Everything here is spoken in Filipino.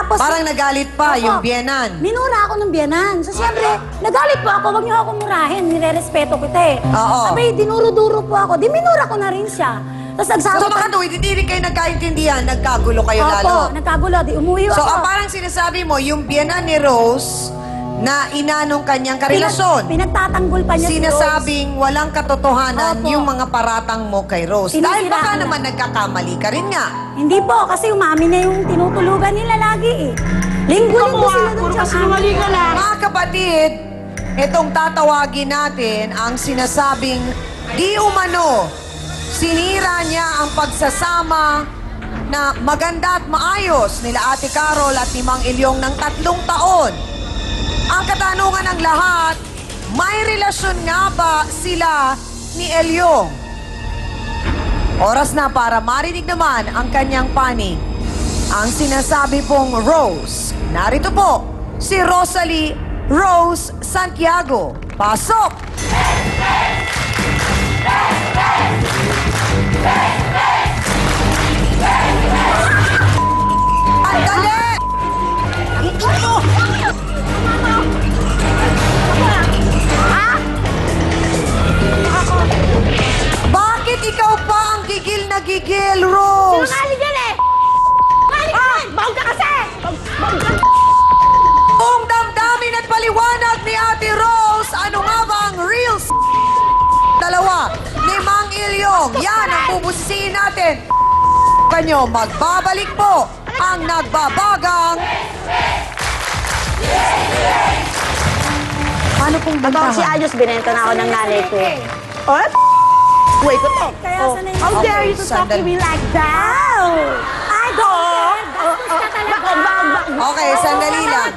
Tapos, Parang nagalit pa Opo. yung biyenan. Minura ako ng biyanan. So, siyempre, nagalit po ako. Huwag niyo ako murahin. Nirerespeto kita eh. Oo. Abay, dinuro-duro po ako. Di minura ko na rin siya. Tapos nagsabi So mga tuwid, hindi rin kayo nagkaintindihan, nagkagulo kayo lalo. Opo, nagkagulo. Di umuwi So ako. parang sinasabi mo, yung biyenan ni Rose na inanong kanyang karelasyon, Pinagtatanggol pa niya si Rose. sinasabing walang katotohanan Opo. yung mga paratang mo kay Rose. Dahil Sinisiraan baka lang. naman nagkakamali ka rin nga. Hindi po, kasi umami na yung tinutulugan nila lagi eh. Linggo-linggo sila doon Puro sa kasinungaling ka lang. Mga kapatid, itong tatawagin natin ang sinasabing di umano, sinira niya ang pagsasama na maganda at maayos nila Ate Carol at ni Mang Ilyong ng 3 taon. Ang katanungan ng lahat, may relasyon nga ba sila ni Ilyong? Oras na para marinig naman ang kanyang panig. Ang sinasabi pong Rose, narito po si Rosalie Rose Santiago. Pasok! Ang dali! Bakit ikaw pa ang gigil na gigil, Rose? Sinungaling yan eh! Bawag ka kasi! Kung damdamin at paliwanag ni Ate Rose, ano nga ba ang real dalawa ni Mang Ilyong? Yan ang bubusisiin natin. Kanyo, magbabalik po ang nagbabagang... Paano pong Totoo si bantahan? Ayos, binenta na ako ng nanay ko. Oh, wait ko to. Kaya Oh, sanay how ako. dare you to talk to me like that? Ay, Oh, Bastos ka talaga! Bak- Okay, sandali lang.